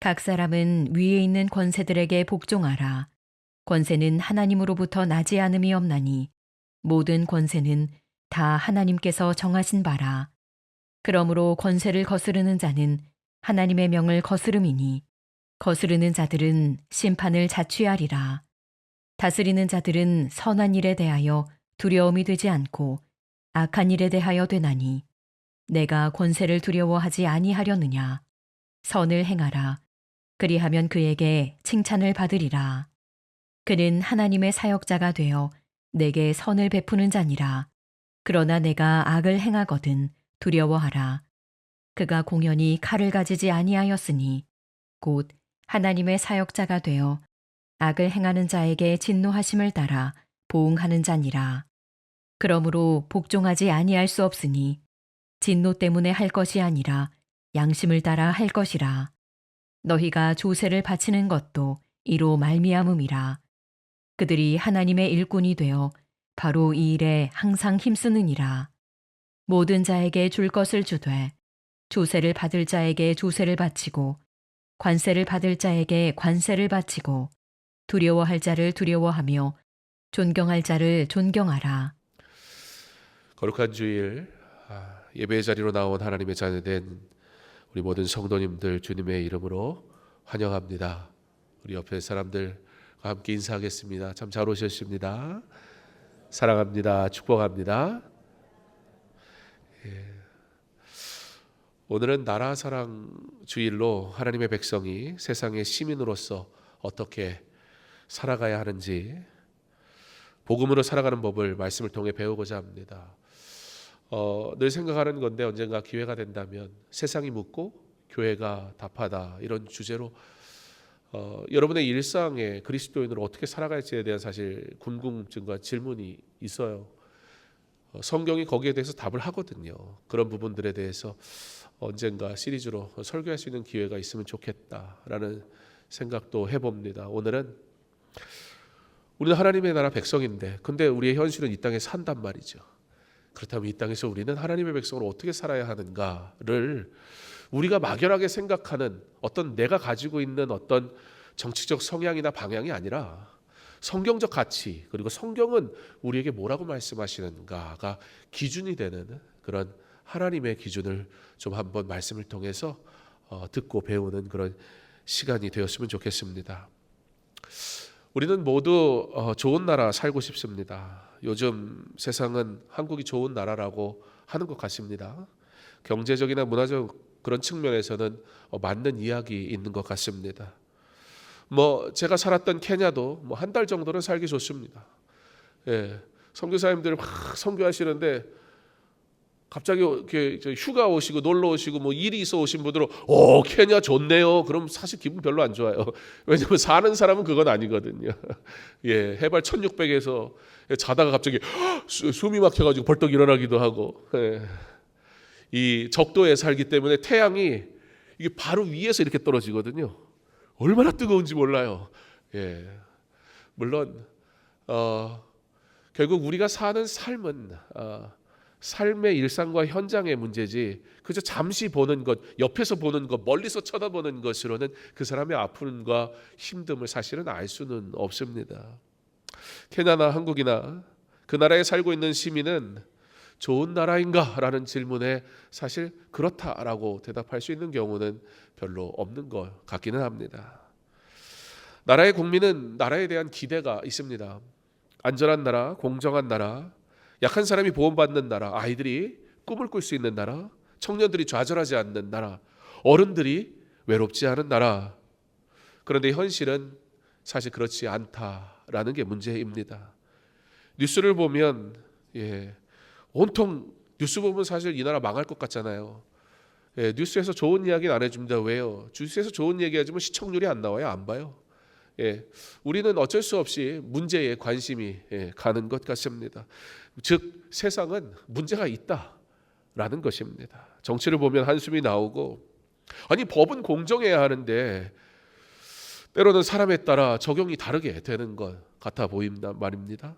각 사람은 위에 있는 권세들에게 복종하라. 권세는 하나님으로부터 나지 않음이 없나니 모든 권세는 다 하나님께서 정하신 바라. 그러므로 권세를 거스르는 자는 하나님의 명을 거스름이니 거스르는 자들은 심판을 자취하리라. 다스리는 자들은 선한 일에 대하여 두려움이 되지 않고 악한 일에 대하여 되나니 내가 권세를 두려워하지 아니하려느냐. 선을 행하라. 그리하면 그에게 칭찬을 받으리라. 그는 하나님의 사역자가 되어 내게 선을 베푸는 자니라. 그러나 내가 악을 행하거든 두려워하라. 그가 공연히 칼을 가지지 아니하였으니 곧 하나님의 사역자가 되어 악을 행하는 자에게 진노하심을 따라 보응하는 자니라. 그러므로 복종하지 아니할 수 없으니 진노 때문에 할 것이 아니라 양심을 따라 할 것이라. 너희가 조세를 바치는 것도 이로 말미암음이라. 그들이 하나님의 일꾼이 되어 바로 이 일에 항상 힘쓰느니라. 모든 자에게 줄 것을 주되 조세를 받을 자에게 조세를 바치고 관세를 받을 자에게 관세를 바치고 두려워할 자를 두려워하며 존경할 자를 존경하라. 거룩한 주일 예배의 자리로 나온 하나님의 자녀된 우리 모든 성도님들 주님의 이름으로 환영합니다. 우리 옆에 사람들과 함께 인사하겠습니다. 참 잘 오셨습니다. 사랑합니다. 축복합니다. 오늘은 나라 사랑 주일로 하나님의 백성이 세상의 시민으로서 어떻게 살아가야 하는지 복음으로 살아가는 법을 말씀을 통해 배우고자 합니다. 늘 생각하는 건데 언젠가 기회가 된다면 세상이 묻고 교회가 답하다 이런 주제로 여러분의 일상에 그리스도인으로 어떻게 살아갈지에 대한 사실 궁금증과 질문이 있어요. 성경이 거기에 대해서 답을 하거든요. 그런 부분들에 대해서 언젠가 시리즈로 설교할 수 있는 기회가 있으면 좋겠다라는 생각도 해봅니다. 오늘은 우리는 하나님의 나라 백성인데 근데 우리의 현실은 이 땅에 산단 말이죠. 그렇다면 이 땅에서 우리는 하나님의 백성으로 어떻게 살아야 하는가를 우리가 막연하게 생각하는 어떤 내가 가지고 있는 어떤 정치적 성향이나 방향이 아니라 성경적 가치 그리고 성경은 우리에게 뭐라고 말씀하시는가가 기준이 되는 그런 하나님의 기준을 좀 한번 말씀을 통해서 듣고 배우는 그런 시간이 되었으면 좋겠습니다. 우리는 모두 좋은 나라 살고 싶습니다. 요즘 세상은 한국이 좋은 나라라고 하는 것 같습니다. 경제적이나 문화적 그런 측면에서는 맞는 이야기 있는 것 같습니다. 제가 살았던 케냐도 한 달 정도는 살기 좋습니다. 선교사님들 막 선교하시는데 갑자기 이렇게 휴가 오시고 놀러 오시고 일이 있어 오신 분들은 케냐 좋네요. 그럼 사실 기분 별로 안 좋아요. 왜냐하면 사는 사람은 그건 아니거든요. 해발 1600에서 자다가 갑자기 숨이 막혀가지고 벌떡 일어나기도 하고 이 적도에 살기 때문에 태양이 이게 바로 위에서 이렇게 떨어지거든요. 얼마나 뜨거운지 몰라요. 물론 결국 우리가 사는 삶은 삶의 일상과 현장의 문제지 그저 잠시 보는 것, 옆에서 보는 것, 멀리서 쳐다보는 것으로는 그 사람의 아픔과 힘듦을 사실은 알 수는 없습니다. 케냐나 한국이나 그 나라에 살고 있는 시민은 좋은 나라인가? 라는 질문에 사실 그렇다라고 대답할 수 있는 경우는 별로 없는 것 같기는 합니다. 나라의 국민은 나라에 대한 기대가 있습니다. 안전한 나라, 공정한 나라, 약한 사람이 보호받는 나라, 아이들이 꿈을 꿀 수 있는 나라, 청년들이 좌절하지 않는 나라, 어른들이 외롭지 않은 나라. 그런데 현실은 사실 그렇지 않다라는 게 문제입니다. 뉴스를 보면 온통 뉴스 보면 사실 이 나라 망할 것 같잖아요. 뉴스에서 좋은 이야기는 안 해줍니다. 왜요? 뉴스에서 좋은 얘기 하지만 시청률이 안 나와요. 안 봐요. 우리는 어쩔 수 없이 문제에 관심이 가는 것 같습니다. 즉 세상은 문제가 있다라는 것입니다. 정치를 보면 한숨이 나오고 아니 법은 공정해야 하는데 때로는 사람에 따라 적용이 다르게 되는 것 같아 보인단 말입니다.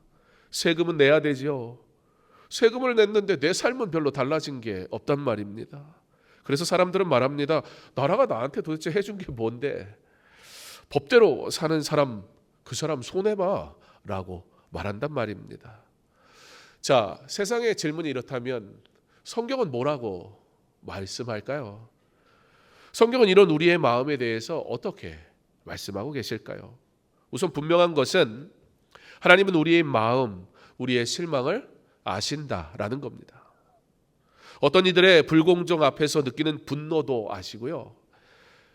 세금은 내야 되지요. 세금을 냈는데 내 삶은 별로 달라진 게 없단 말입니다. 그래서 사람들은 말합니다. 나라가 나한테 도대체 해준 게 뭔데? 법대로 사는 사람, 그 사람 손해봐 라고 말한단 말입니다. 자, 세상의 질문이 이렇다면 성경은 뭐라고 말씀할까요? 성경은 이런 우리의 마음에 대해서 어떻게 말씀하고 계실까요? 우선 분명한 것은 하나님은 우리의 마음, 우리의 실망을 아신다라는 겁니다. 어떤 이들의 불공정 앞에서 느끼는 분노도 아시고요.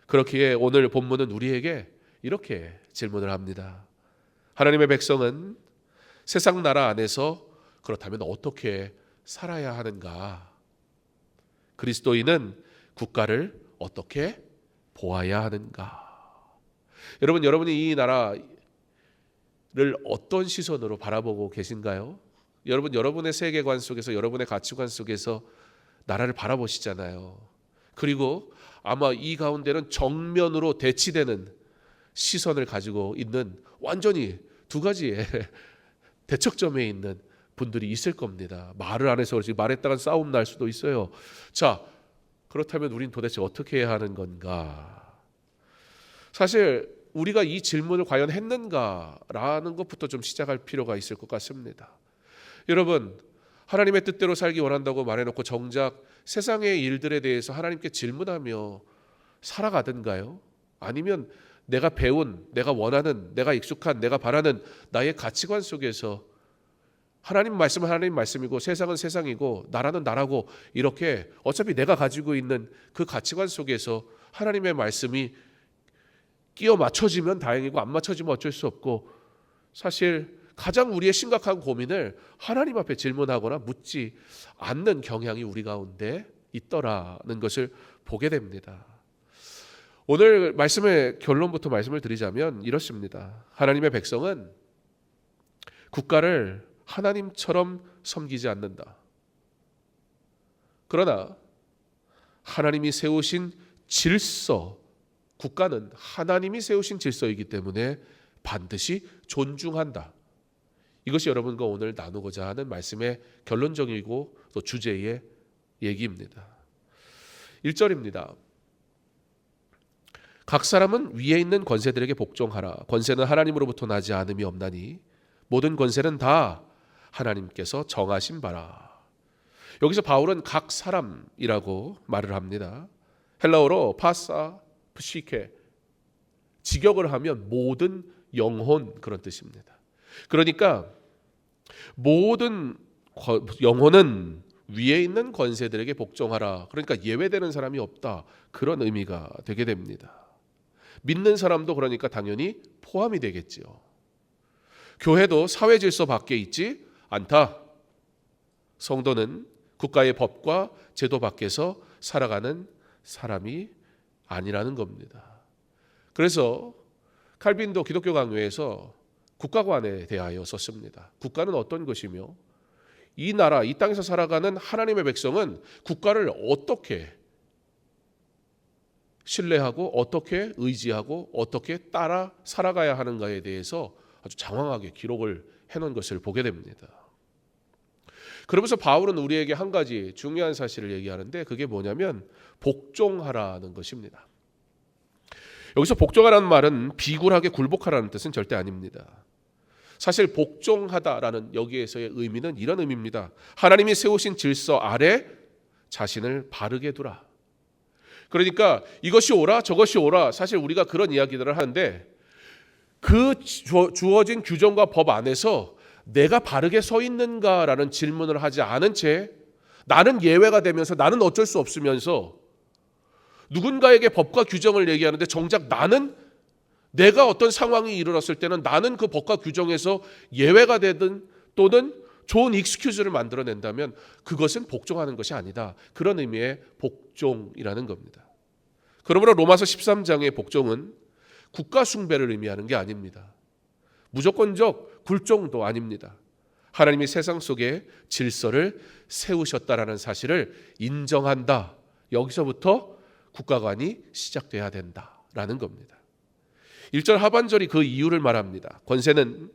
그렇기에 오늘 본문은 우리에게 이렇게 질문을 합니다. 하나님의 백성은 세상 나라 안에서 그렇다면 어떻게 살아야 하는가? 그리스도인은 국가를 어떻게 보아야 하는가? 여러분, 여러분이 이 나라를 어떤 시선으로 바라보고 계신가요? 여러분, 여러분의 세계관 속에서, 여러분의 가치관 속에서 나라를 바라보시잖아요. 그리고 아마 이 가운데는 정면으로 대치되는 시선을 가지고 있는 완전히 두 가지의 대척점에 있는 분들이 있을 겁니다. 말을 안 해서 그렇지 말했다가 싸움 날 수도 있어요. 자, 그렇다면 우린 도대체 어떻게 해야 하는 건가? 사실 우리가 이 질문을 과연 했는가라는 것부터 좀 시작할 필요가 있을 것 같습니다. 여러분, 하나님의 뜻대로 살기 원한다고 말해놓고 정작 세상의 일들에 대해서 하나님께 질문하며 살아가든가요? 아니면 내가 배운, 내가 원하는, 내가 익숙한, 내가 바라는 나의 가치관 속에서 하나님 말씀은 하나님 말씀이고 세상은 세상이고 나라는 나라고 이렇게 어차피 내가 가지고 있는 그 가치관 속에서 하나님의 말씀이 끼어 맞춰지면 다행이고 안 맞춰지면 어쩔 수 없고, 사실 가장 우리의 심각한 고민을 하나님 앞에 질문하거나 묻지 않는 경향이 우리 가운데 있더라는 것을 보게 됩니다. 오늘 말씀의 결론부터 말씀을 드리자면 이렇습니다. 하나님의 백성은 국가를 하나님처럼 섬기지 않는다. 그러나 하나님이 세우신 질서, 국가는 하나님이 세우신 질서이기 때문에 반드시 존중한다. 이것이 여러분과 오늘 나누고자 하는 말씀의 결론적이고 또 주제의 얘기입니다. 1절입니다. 각 사람은 위에 있는 권세들에게 복종하라. 권세는 하나님으로부터 나지 않음이 없나니 모든 권세는 다 하나님께서 정하신 바라. 여기서 바울은 각 사람이라고 말을 합니다. 헬라어로 파사 프시케, 직역을 하면 모든 영혼, 그런 뜻입니다. 그러니까 모든 영혼은 위에 있는 권세들에게 복종하라. 그러니까 예외되는 사람이 없다, 그런 의미가 되게 됩니다. 믿는 사람도 그러니까 당연히 포함이 되겠지요. 교회도 사회 질서 밖에 있지 않다. 성도는 국가의 법과 제도 밖에서 살아가는 사람이 아니라는 겁니다. 그래서 칼빈도 기독교 강요에서 국가관에 대하여 썼습니다. 국가는 어떤 것이며 이 나라, 이 땅에서 살아가는 하나님의 백성은 국가를 어떻게 신뢰하고 어떻게 의지하고 어떻게 따라 살아가야 하는가에 대해서 아주 장황하게 기록을 해놓은 것을 보게 됩니다. 그러면서 바울은 우리에게 한 가지 중요한 사실을 얘기하는데 그게 뭐냐면 복종하라는 것입니다. 여기서 복종하라는 말은 비굴하게 굴복하라는 뜻은 절대 아닙니다. 사실 복종하다라는 여기에서의 의미는 이런 의미입니다. 하나님이 세우신 질서 아래 자신을 바르게 두라. 그러니까 이것이 옳아 저것이 옳아, 사실 우리가 그런 이야기들을 하는데 그 주어진 규정과 법 안에서 내가 바르게 서 있는가라는 질문을 하지 않은 채 나는 예외가 되면서 나는 어쩔 수 없으면서 누군가에게 법과 규정을 얘기하는데 정작 나는 내가 어떤 상황이 이르렀을 때는 나는 그 법과 규정에서 예외가 되든 또는 좋은 익스큐즈를 만들어낸다면 그것은 복종하는 것이 아니다. 그런 의미의 복종이라는 겁니다. 그러므로 로마서 13장의 복종은 국가 숭배를 의미하는 게 아닙니다. 무조건적 굴종도 아닙니다. 하나님이 세상 속에 질서를 세우셨다라는 사실을 인정한다. 여기서부터 국가관이 시작돼야 된다라는 겁니다. 1절 하반절이 그 이유를 말합니다. 권세는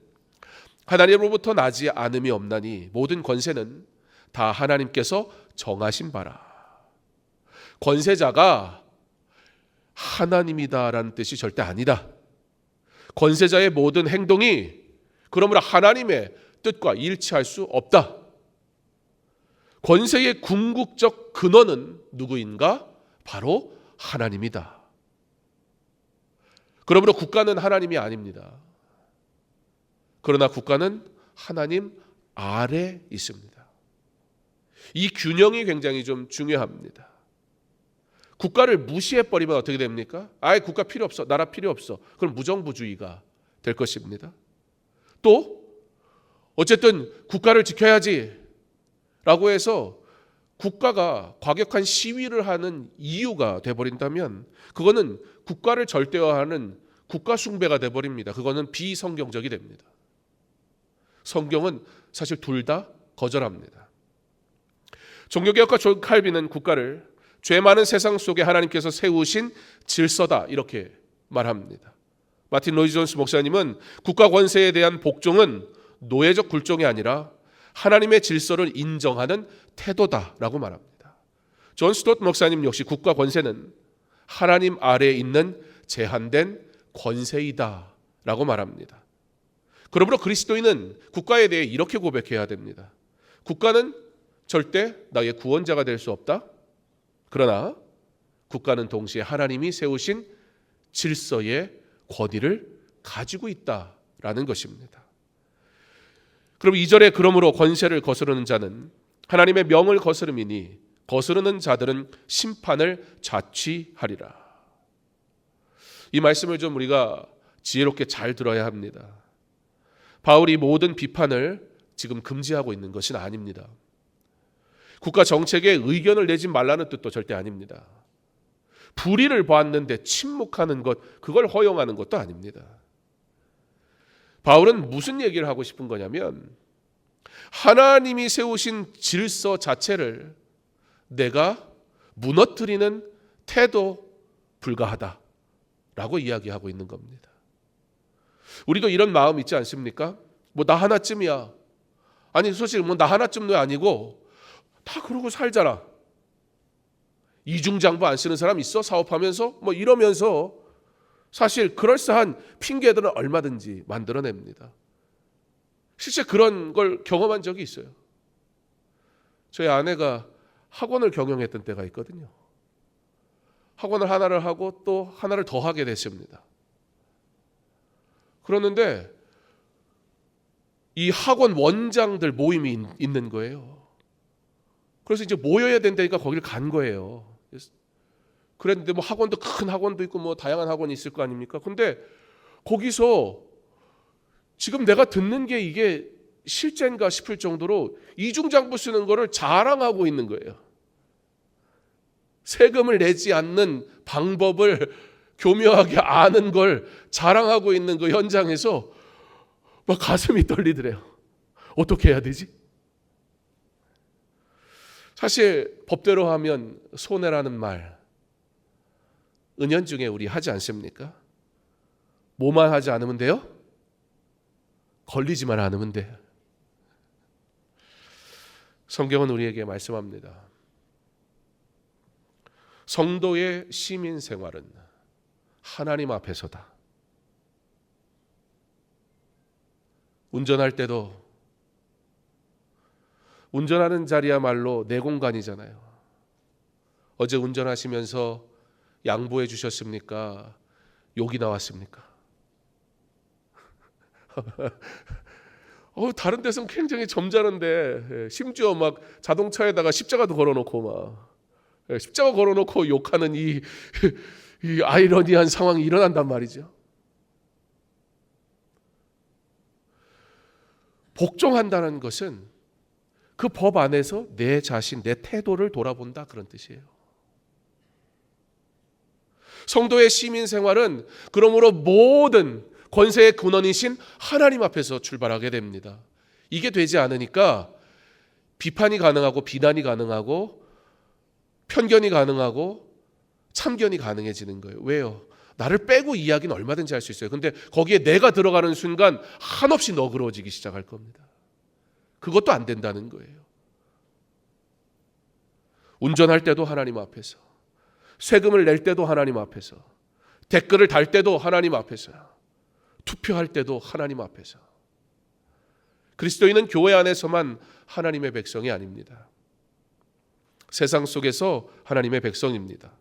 하나님으로부터 나지 않음이 없나니 모든 권세는 다 하나님께서 정하신 바라. 권세자가 하나님이다라는 뜻이 절대 아니다. 권세자의 모든 행동이 그러므로 하나님의 뜻과 일치할 수 없다. 권세의 궁극적 근원은 누구인가? 바로 하나님이다. 그러므로 국가는 하나님이 아닙니다. 그러나 국가는 하나님 아래 있습니다. 이 균형이 굉장히 좀 중요합니다. 국가를 무시해버리면 어떻게 됩니까? 아예 국가 필요 없어, 나라 필요 없어. 그럼 무정부주의가 될 것입니다. 또 어쨌든 국가를 지켜야지 라고 해서 국가가 과격한 시위를 하는 이유가 돼버린다면 그거는 국가를 절대화하는 국가 숭배가 돼버립니다. 그거는 비성경적이 됩니다. 성경은 사실 둘 다 거절합니다. 종교개혁가 존 칼빈은 국가를 죄 많은 세상 속에 하나님께서 세우신 질서다 이렇게 말합니다. 마틴 로이드 존스 목사님은 국가 권세에 대한 복종은 노예적 굴종이 아니라 하나님의 질서를 인정하는 태도다라고 말합니다. 존 스토트 목사님 역시 국가 권세는 하나님 아래에 있는 제한된 권세이다라고 말합니다. 그러므로 그리스도인은 국가에 대해 이렇게 고백해야 됩니다. 국가는 절대 나의 구원자가 될 수 없다. 그러나 국가는 동시에 하나님이 세우신 질서의 권위를 가지고 있다라는 것입니다. 그럼 2절에 그러므로 권세를 거스르는 자는 하나님의 명을 거스름이니 거스르는 자들은 심판을 자취하리라. 이 말씀을 좀 우리가 지혜롭게 잘 들어야 합니다. 바울이 모든 비판을 지금 금지하고 있는 것은 아닙니다. 국가 정책에 의견을 내지 말라는 뜻도 절대 아닙니다. 불의를 보았는데 침묵하는 것, 그걸 허용하는 것도 아닙니다. 바울은 무슨 얘기를 하고 싶은 거냐면 하나님이 세우신 질서 자체를 내가 무너뜨리는 태도 불가하다라고 이야기하고 있는 겁니다. 우리도 이런 마음 있지 않습니까? 뭐 나 하나쯤이야. 아니 솔직히 뭐 나 하나쯤도 아니고 다 그러고 살잖아. 이중장부 안 쓰는 사람 있어? 사업하면서? 뭐 이러면서 사실 그럴싸한 핑계들은 얼마든지 만들어냅니다. 실제 그런 걸 경험한 적이 있어요. 저희 아내가 학원을 경영했던 때가 있거든요. 학원을 하나를 하고 또 하나를 더 하게 됐습니다. 그러는데 이 학원 원장들 모임이 있는 거예요. 그래서 이제 모여야 된다니까 거기를 간 거예요. 그랬는데 뭐 학원도 큰 학원도 있고 뭐 다양한 학원이 있을 거 아닙니까? 근데 거기서 지금 내가 듣는 게 이게 실제인가 싶을 정도로 이중장부 쓰는 거를 자랑하고 있는 거예요. 세금을 내지 않는 방법을 교묘하게 아는 걸 자랑하고 있는 그 현장에서 막 가슴이 떨리더래요. 어떻게 해야 되지? 사실 법대로 하면 손해라는 말 은연중에 우리 하지 않습니까? 뭐만 하지 않으면 돼요? 걸리지만 않으면 돼요. 성경은 우리에게 말씀합니다. 성도의 시민 생활은 하나님 앞에서다. 운전할 때도 운전하는 자리야말로 내 공간이잖아요. 어제 운전하시면서 양보해 주셨습니까? 욕이 나왔습니까? 다른 데서는 굉장히 점잖은데 심지어 막 자동차에다가 십자가도 걸어놓고 막 십자가 걸어놓고 욕하는 이 아이러니한 상황이 일어난단 말이죠. 복종한다는 것은 그 법 안에서 내 자신, 내 태도를 돌아본다 그런 뜻이에요. 성도의 시민 생활은 그러므로 모든 권세의 근원이신 하나님 앞에서 출발하게 됩니다. 이게 되지 않으니까 비판이 가능하고 비난이 가능하고 편견이 가능하고 참견이 가능해지는 거예요. 왜요? 나를 빼고 이야기는 얼마든지 할 수 있어요. 근데 거기에 내가 들어가는 순간 한없이 너그러워지기 시작할 겁니다. 그것도 안 된다는 거예요. 운전할 때도 하나님 앞에서, 세금을 낼 때도 하나님 앞에서, 댓글을 달 때도 하나님 앞에서, 투표할 때도 하나님 앞에서. 그리스도인은 교회 안에서만 하나님의 백성이 아닙니다. 세상 속에서 하나님의 백성입니다.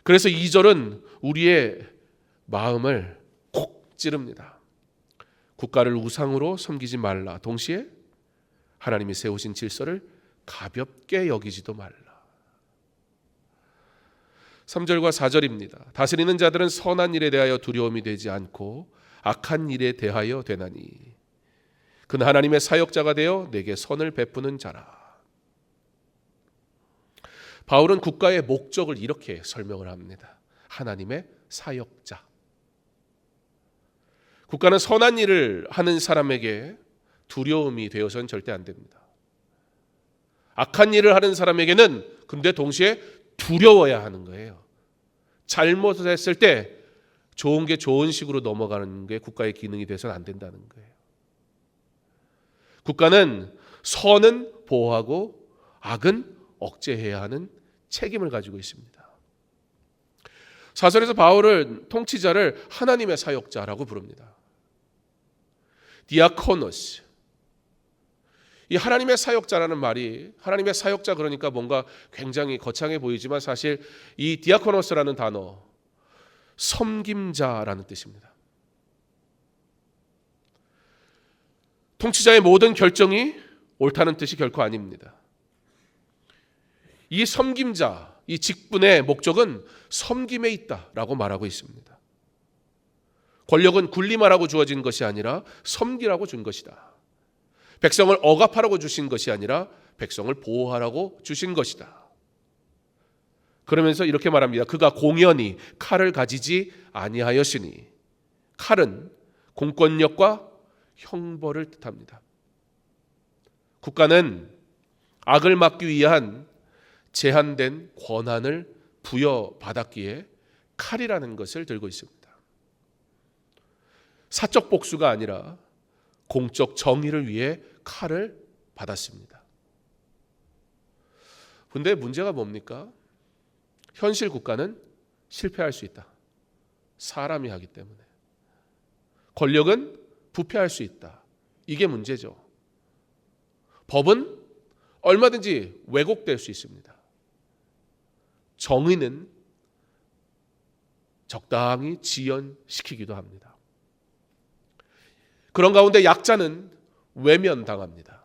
그래서 2절은 우리의 마음을 콕 찌릅니다. 국가를 우상으로 섬기지 말라. 동시에 하나님이 세우신 질서를 가볍게 여기지도 말라. 3절과 4절입니다. 다스리는 자들은 선한 일에 대하여 두려움이 되지 않고 악한 일에 대하여 되나니 그는 하나님의 사역자가 되어 내게 선을 베푸는 자라. 바울은 국가의 목적을 이렇게 설명을 합니다. 하나님의 사역자. 국가는 선한 일을 하는 사람에게 두려움이 되어서는 절대 안 됩니다. 악한 일을 하는 사람에게는 근데 동시에 두려워야 하는 거예요. 잘못했을 때 좋은 게 좋은 식으로 넘어가는 게 국가의 기능이 돼서는 안 된다는 거예요. 국가는 선은 보호하고 악은 억제해야 하는 책임을 가지고 있습니다. 사설에서 바울은 통치자를 하나님의 사역자라고 부릅니다. 디아코노스. 이 하나님의 사역자라는 말이, 하나님의 사역자 그러니까 뭔가 굉장히 거창해 보이지만 사실 이 디아코노스라는 단어, 섬김자라는 뜻입니다. 통치자의 모든 결정이 옳다는 뜻이 결코 아닙니다. 이 섬김자, 이 직분의 목적은 섬김에 있다라고 말하고 있습니다. 권력은 군림하라고 주어진 것이 아니라 섬기라고 준 것이다. 백성을 억압하라고 주신 것이 아니라 백성을 보호하라고 주신 것이다. 그러면서 이렇게 말합니다. 그가 공연히 칼을 가지지 아니하였으니, 칼은 공권력과 형벌을 뜻합니다. 국가는 악을 막기 위한 제한된 권한을 부여받았기에 칼이라는 것을 들고 있습니다. 사적 복수가 아니라 공적 정의를 위해 칼을 받았습니다. 그런데 문제가 뭡니까? 현실 국가는 실패할 수 있다. 사람이 하기 때문에. 권력은 부패할 수 있다. 이게 문제죠. 법은 얼마든지 왜곡될 수 있습니다. 정의는 적당히 지연시키기도 합니다. 그런 가운데 약자는 외면당합니다.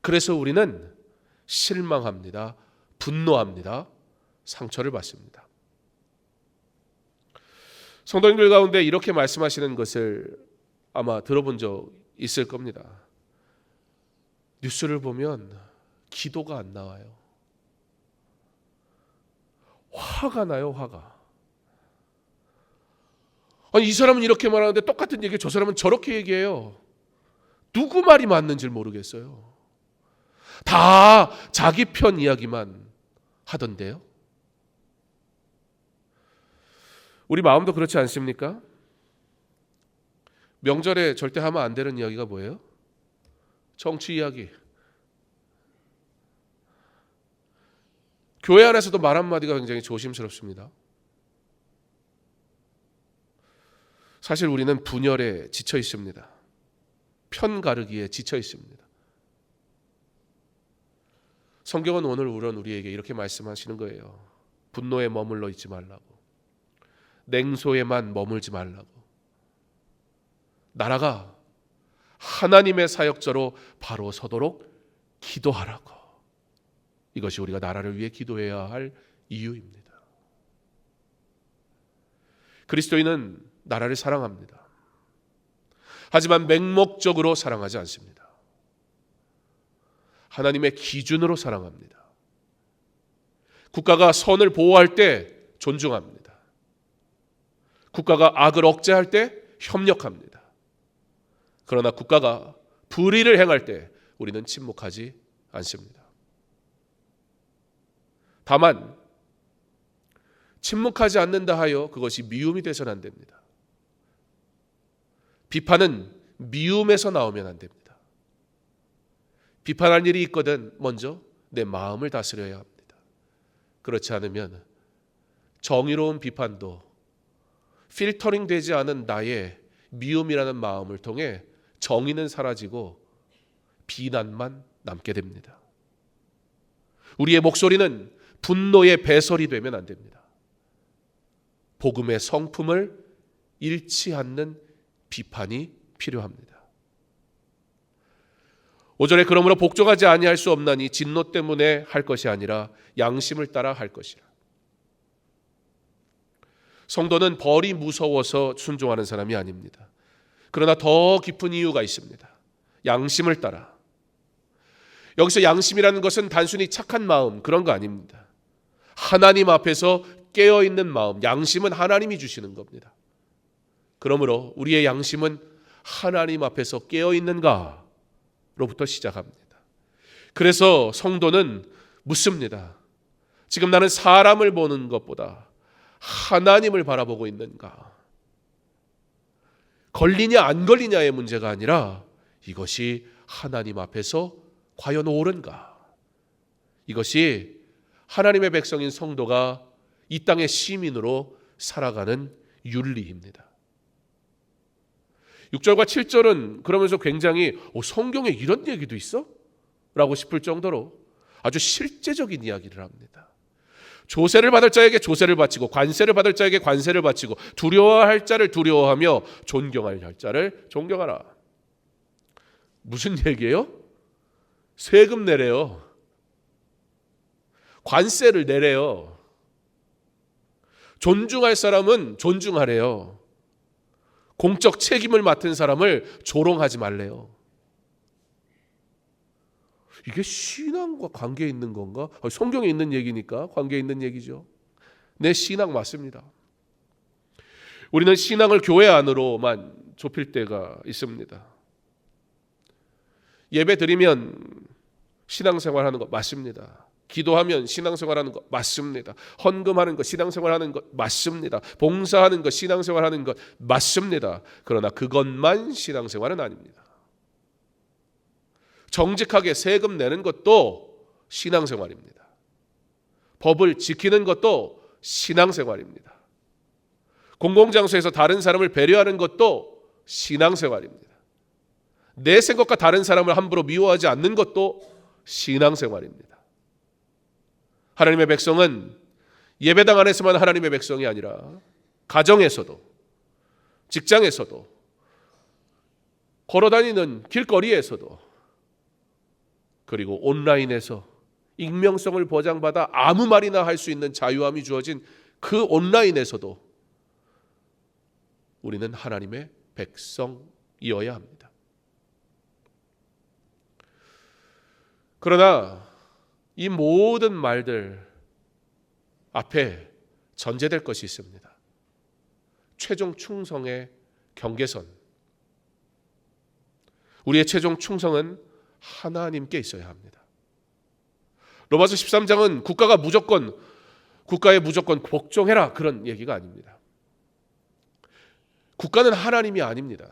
그래서 우리는 실망합니다. 분노합니다. 상처를 받습니다. 성도님들 가운데 이렇게 말씀하시는 것을 아마 들어본 적 있을 겁니다. 뉴스를 보면 기도가 안 나와요. 화가 나요, 화가. 아니, 이 사람은 이렇게 말하는데 똑같은 얘기 저 사람은 저렇게 얘기해요. 누구 말이 맞는지 모르겠어요. 다 자기 편 이야기만 하던데요. 우리 마음도 그렇지 않습니까? 명절에 절대 하면 안 되는 이야기가 뭐예요? 정치 이야기. 교회 안에서도 말 한마디가 굉장히 조심스럽습니다. 사실 우리는 분열에 지쳐 있습니다. 편 가르기에 지쳐 있습니다. 성경은 오늘 우리에게 이렇게 말씀하시는 거예요. 분노에 머물러 있지 말라고. 냉소에만 머물지 말라고. 나라가 하나님의 사역자로 바로 서도록 기도하라고. 이것이 우리가 나라를 위해 기도해야 할 이유입니다. 그리스도인은 나라를 사랑합니다. 하지만 맹목적으로 사랑하지 않습니다. 하나님의 기준으로 사랑합니다. 국가가 선을 보호할 때 존중합니다. 국가가 악을 억제할 때 협력합니다. 그러나 국가가 불의를 행할 때 우리는 침묵하지 않습니다. 다만 침묵하지 않는다 하여 그것이 미움이 돼서는 안 됩니다. 비판은 미움에서 나오면 안 됩니다. 비판할 일이 있거든 먼저 내 마음을 다스려야 합니다. 그렇지 않으면 정의로운 비판도 필터링 되지 않은 나의 미움이라는 마음을 통해 정의는 사라지고 비난만 남게 됩니다. 우리의 목소리는 분노의 배설이 되면 안 됩니다. 복음의 성품을 잃지 않는 비판이 필요합니다. 5절에 그러므로 복종하지 아니할 수 없나니 진노 때문에 할 것이 아니라 양심을 따라 할 것이라. 성도는 벌이 무서워서 순종하는 사람이 아닙니다. 그러나 더 깊은 이유가 있습니다. 양심을 따라. 여기서 양심이라는 것은 단순히 착한 마음 그런 거 아닙니다. 하나님 앞에서 깨어있는 마음, 양심은 하나님이 주시는 겁니다. 그러므로 우리의 양심은 하나님 앞에서 깨어있는가로부터 시작합니다. 그래서 성도는 묻습니다. 지금 나는 사람을 보는 것보다 하나님을 바라보고 있는가? 걸리냐 안 걸리냐의 문제가 아니라 이것이 하나님 앞에서 과연 옳은가? 이것이 하나님의 백성인 성도가 이 땅의 시민으로 살아가는 윤리입니다. 6절과 7절은 그러면서 굉장히 성경에 이런 얘기도 있어? 라고 싶을 정도로 아주 실제적인 이야기를 합니다. 조세를 받을 자에게 조세를 바치고 관세를 받을 자에게 관세를 바치고 두려워할 자를 두려워하며 존경할 자를 존경하라. 무슨 얘기예요? 세금 내래요. 관세를 내래요. 존중할 사람은 존중하래요. 공적 책임을 맡은 사람을 조롱하지 말래요. 이게 신앙과 관계 있는 건가? 성경에 있는 얘기니까 관계 있는 얘기죠. 내 신앙 맞습니다. 우리는 신앙을 교회 안으로만 좁힐 때가 있습니다. 예배 드리면 신앙생활하는 거 맞습니다. 기도하면 신앙생활하는 것 맞습니다. 헌금하는 것 신앙생활하는 것 맞습니다. 봉사하는 것 신앙생활하는 것 맞습니다. 그러나 그것만 신앙생활은 아닙니다. 정직하게 세금 내는 것도 신앙생활입니다. 법을 지키는 것도 신앙생활입니다. 공공장소에서 다른 사람을 배려하는 것도 신앙생활입니다. 내 생각과 다른 사람을 함부로 미워하지 않는 것도 신앙생활입니다. 하나님의 백성은 예배당 안에서만 하나님의 백성이 아니라 가정에서도 직장에서도 걸어다니는 길거리에서도 그리고 온라인에서 익명성을 보장받아 아무 말이나 할 수 있는 자유함이 주어진 그 온라인에서도 우리는 하나님의 백성이어야 합니다. 그러나 이 모든 말들 앞에 전제될 것이 있습니다. 최종 충성의 경계선. 우리의 최종 충성은 하나님께 있어야 합니다. 로마서 13장은 국가에 무조건 복종해라 그런 얘기가 아닙니다. 국가는 하나님이 아닙니다.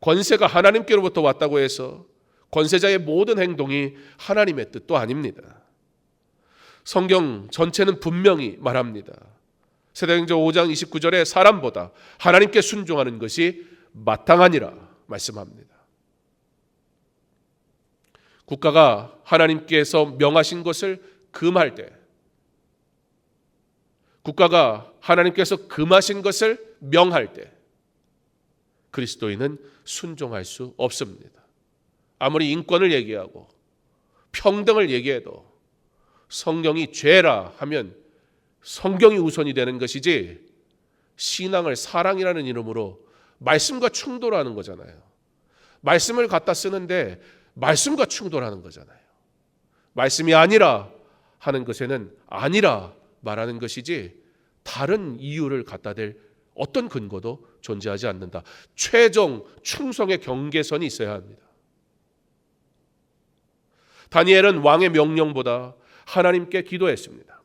권세가 하나님께로부터 왔다고 해서 권세자의 모든 행동이 하나님의 뜻도 아닙니다. 성경 전체는 분명히 말합니다. 사도행전 5장 29절에 사람보다 하나님께 순종하는 것이 마땅하니라 말씀합니다. 국가가 하나님께서 명하신 것을 금할 때, 국가가 하나님께서 금하신 것을 명할 때 그리스도인은 순종할 수 없습니다. 아무리 인권을 얘기하고 평등을 얘기해도 성경이 죄라 하면 성경이 우선이 되는 것이지 신앙을 사랑이라는 이름으로 말씀과 충돌하는 거잖아요. 말씀을 갖다 쓰는데 말씀과 충돌하는 거잖아요. 말씀이 아니라 하는 것에는 아니라 말하는 것이지 다른 이유를 갖다 댈 어떤 근거도 존재하지 않는다. 최종 충성의 경계선이 있어야 합니다. 다니엘은 왕의 명령보다 하나님께 기도했습니다.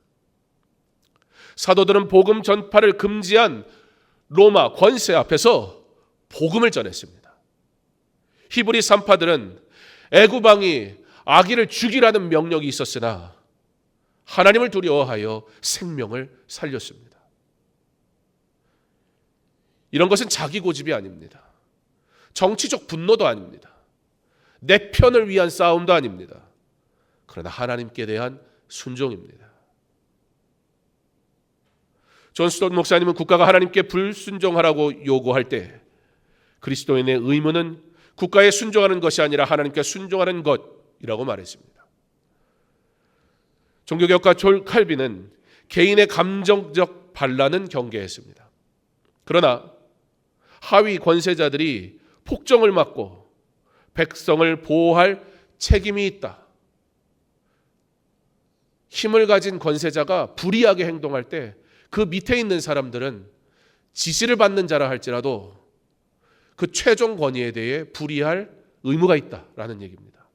사도들은 복음 전파를 금지한 로마 권세 앞에서 복음을 전했습니다. 히브리 산파들은 애굽 왕이 아기를 죽이라는 명령이 있었으나 하나님을 두려워하여 생명을 살렸습니다. 이런 것은 자기 고집이 아닙니다. 정치적 분노도 아닙니다. 내 편을 위한 싸움도 아닙니다. 그러나 하나님께 대한 순종입니다. 존 스tott 목사님은 국가가 하나님께 불순종하라고 요구할 때 그리스도인의 의무는 국가에 순종하는 것이 아니라 하나님께 순종하는 것이라고 말했습니다. 종교개혁가 존 칼빈은 개인의 감정적 반란은 경계했습니다. 그러나 하위 권세자들이 폭정을 막고 백성을 보호할 책임이 있다. 힘을 가진 권세자가 불의하게 행동할 때 그 밑에 있는 사람들은 지시를 받는 자라 할지라도 그 최종 권위에 대해 불의할 의무가 있다라는 얘기입니다.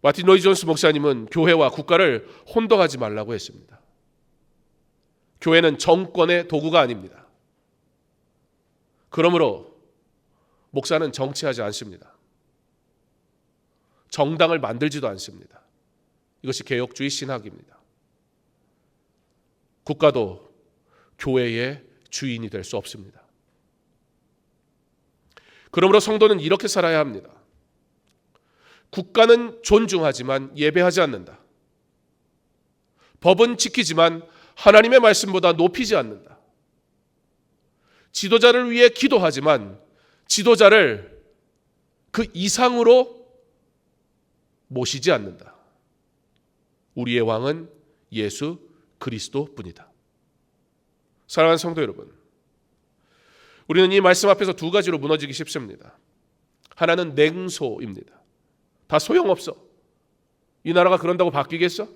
마틴 로이 존스 목사님은 교회와 국가를 혼동하지 말라고 했습니다. 교회는 정권의 도구가 아닙니다. 그러므로 목사는 정치하지 않습니다. 정당을 만들지도 않습니다. 이것이 개혁주의 신학입니다. 국가도 교회의 주인이 될 수 없습니다. 그러므로 성도는 이렇게 살아야 합니다. 국가는 존중하지만 예배하지 않는다. 법은 지키지만 하나님의 말씀보다 높이지 않는다. 지도자를 위해 기도하지만 지도자를 그 이상으로 모시지 않는다. 우리의 왕은 예수 그리스도뿐이다. 사랑하는 성도 여러분, 우리는 이 말씀 앞에서 두 가지로 무너지기 쉽습니다. 하나는 냉소입니다. 다 소용없어. 이 나라가 그런다고 바뀌겠어?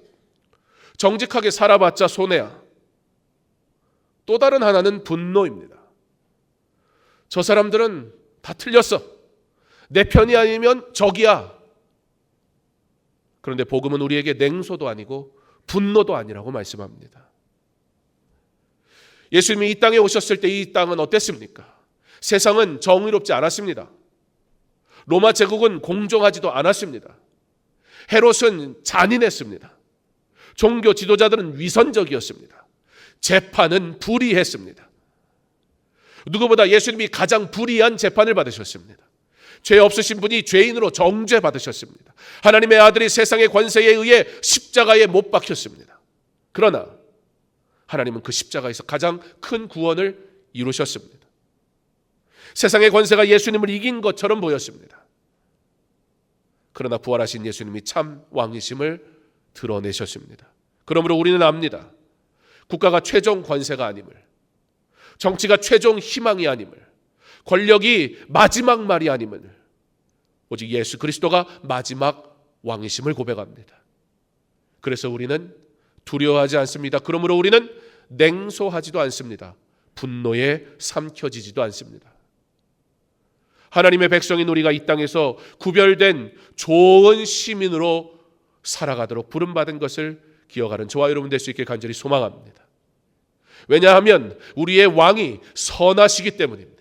정직하게 살아봤자 손해야. 또 다른 하나는 분노입니다. 저 사람들은 다 틀렸어. 내 편이 아니면 적이야. 그런데 복음은 우리에게 냉소도 아니고 분노도 아니라고 말씀합니다. 예수님이 이 땅에 오셨을 때 이 땅은 어땠습니까? 세상은 정의롭지 않았습니다. 로마 제국은 공정하지도 않았습니다. 헤롯은 잔인했습니다. 종교 지도자들은 위선적이었습니다. 재판은 불의했습니다. 누구보다 예수님이 가장 불의한 재판을 받으셨습니다. 죄 없으신 분이 죄인으로 정죄 받으셨습니다. 하나님의 아들이 세상의 권세에 의해 십자가에 못 박혔습니다. 그러나 하나님은 그 십자가에서 가장 큰 구원을 이루셨습니다. 세상의 권세가 예수님을 이긴 것처럼 보였습니다. 그러나 부활하신 예수님이 참 왕이심을 드러내셨습니다. 그러므로 우리는 압니다. 국가가 최종 권세가 아님을, 정치가 최종 희망이 아님을, 권력이 마지막 말이 아님을, 오직 예수 그리스도가 마지막 왕이심을 고백합니다. 그래서 우리는 두려워하지 않습니다. 그러므로 우리는 냉소하지도 않습니다. 분노에 삼켜지지도 않습니다. 하나님의 백성인 우리가 이 땅에서 구별된 좋은 시민으로 살아가도록 부름받은 것을 기억하는 저와 여러분 될 수 있게 간절히 소망합니다. 왜냐하면 우리의 왕이 선하시기 때문입니다.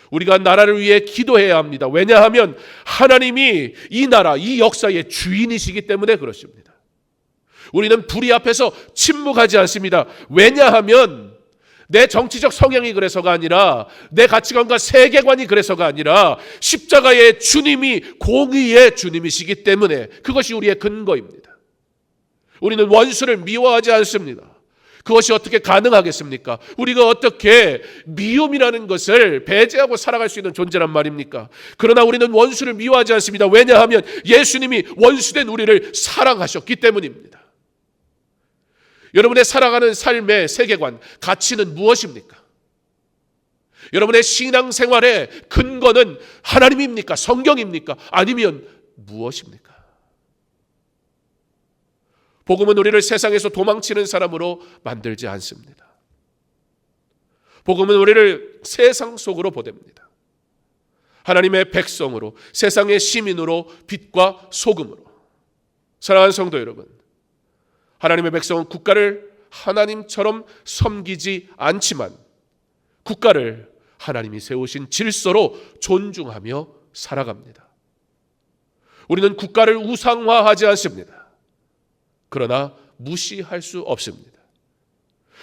우리가 나라를 위해 기도해야 합니다. 왜냐하면 하나님이 이 나라, 이 역사의 주인이시기 때문에 그렇습니다. 우리는 불의 앞에서 침묵하지 않습니다. 왜냐하면 내 정치적 성향이 그래서가 아니라, 내 가치관과 세계관이 그래서가 아니라 십자가의 주님이 공의의 주님이시기 때문에 그것이 우리의 근거입니다. 우리는 원수를 미워하지 않습니다. 그것이 어떻게 가능하겠습니까? 우리가 어떻게 미움이라는 것을 배제하고 살아갈 수 있는 존재란 말입니까? 그러나 우리는 원수를 미워하지 않습니다. 왜냐하면 예수님이 원수된 우리를 사랑하셨기 때문입니다. 여러분의 살아가는 삶의 세계관, 가치는 무엇입니까? 여러분의 신앙생활의 근거는 하나님입니까? 성경입니까? 아니면 무엇입니까? 복음은 우리를 세상에서 도망치는 사람으로 만들지 않습니다. 복음은 우리를 세상 속으로 보냅니다. 하나님의 백성으로, 세상의 시민으로, 빛과 소금으로. 사랑하는 성도 여러분, 하나님의 백성은 국가를 하나님처럼 섬기지 않지만 국가를 하나님이 세우신 질서로 존중하며 살아갑니다. 우리는 국가를 우상화하지 않습니다. 그러나 무시할 수 없습니다.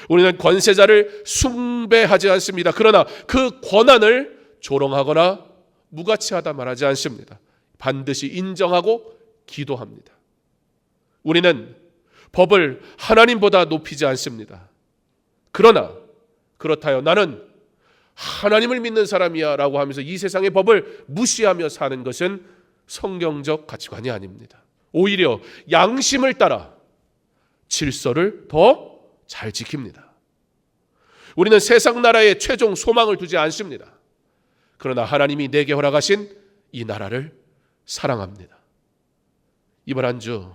우리는 권세자를 숭배하지 않습니다. 그러나 그 권한을 조롱하거나 무가치하다 말하지 않습니다. 반드시 인정하고 기도합니다. 우리는 법을 하나님보다 높이지 않습니다. 그러나 그렇다요, 나는 하나님을 믿는 사람이야 라고 하면서 이 세상의 법을 무시하며 사는 것은 성경적 가치관이 아닙니다. 오히려 양심을 따라 질서를 더 잘 지킵니다. 우리는 세상 나라에 최종 소망을 두지 않습니다. 그러나 하나님이 내게 허락하신 이 나라를 사랑합니다. 이번 한 주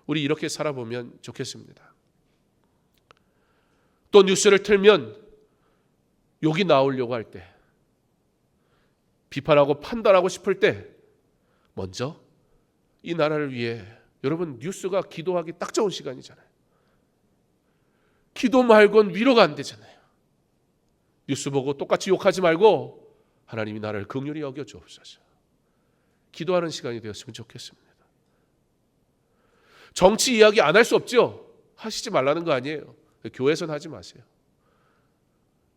우리 이렇게 살아보면 좋겠습니다. 또 뉴스를 틀면 욕이 나오려고 할 때, 비판하고 판단하고 싶을 때 먼저 이 나라를 위해, 여러분 뉴스가 기도하기 딱 좋은 시간이잖아요. 기도 말고는 위로가 안 되잖아요. 뉴스 보고 똑같이 욕하지 말고 하나님이 나를 긍휼히 여겨 주옵소서. 기도하는 시간이 되었으면 좋겠습니다. 정치 이야기 안 할 수 없죠? 하시지 말라는 거 아니에요. 교회에서는 하지 마세요.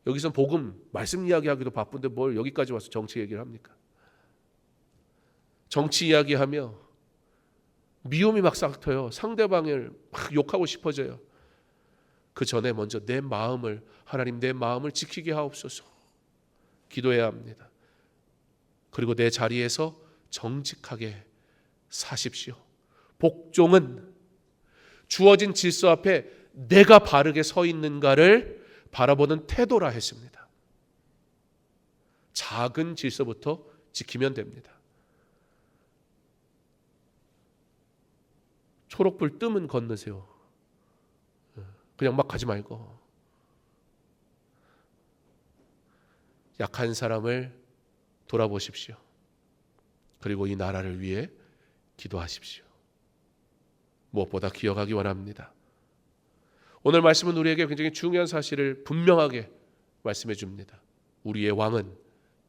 여기선 복음, 말씀 이야기하기도 바쁜데 뭘 여기까지 와서 정치 얘기를 합니까? 정치 이야기하며 미움이 막 싹 터요. 상대방을 막 욕하고 싶어져요. 그 전에 먼저 내 마음을, 하나님 내 마음을 지키게 하옵소서. 기도해야 합니다. 그리고 내 자리에서 정직하게 사십시오. 복종은 주어진 질서 앞에 내가 바르게 서 있는가를 바라보는 태도라 했습니다. 작은 질서부터 지키면 됩니다. 초록불 뜨면 건너세요. 그냥 막 가지 말고 약한 사람을 돌아보십시오. 그리고 이 나라를 위해 기도하십시오. 무엇보다 기억하기 원합니다. 오늘 말씀은 우리에게 굉장히 중요한 사실을 분명하게 말씀해 줍니다. 우리의 왕은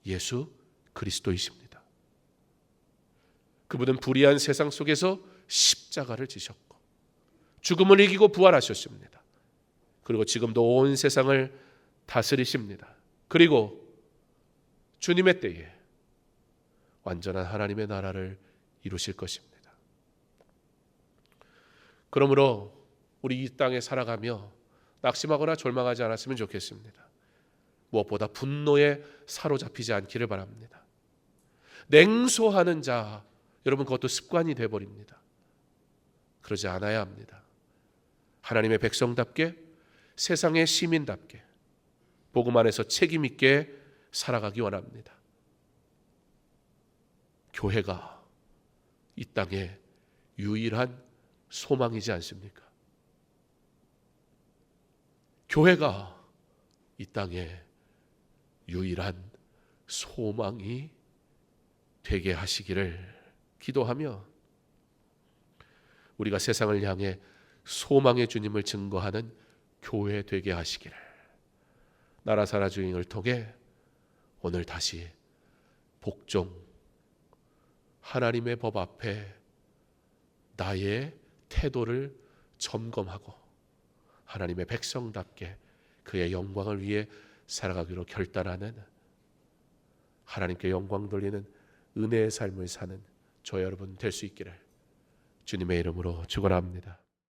예수 그리스도이십니다. 그분은 불의한 세상 속에서 십자가를 지셨고 죽음을 이기고 부활하셨습니다. 그리고 지금도 온 세상을 다스리십니다. 그리고 주님의 때에 완전한 하나님의 나라를 이루실 것입니다. 그러므로 우리 이 땅에 살아가며 낙심하거나 절망하지 않았으면 좋겠습니다. 무엇보다 분노에 사로잡히지 않기를 바랍니다. 냉소하는 자, 여러분 그것도 습관이 되어버립니다. 그러지 않아야 합니다. 하나님의 백성답게, 세상의 시민답게 복음 안에서 책임 있게 살아가기 원합니다. 교회가 이 땅에 유일한 소망이지 않습니까? 교회가 이 땅에 유일한 소망이 되게 하시기를 기도하며 우리가 세상을 향해 소망의 주님을 증거하는 교회 되게 하시기를 나라사라 주행을 통해 오늘 다시 복종, 하나님의 법 앞에 나의 태도를 점검하고 하나님의 백성답게 그의 영광을 위해 살아가기로 결단하는, 하나님께 영광 돌리는 은혜의 삶을 사는 저 여러분 될 수 있기를 주님의 이름으로 축원합니다.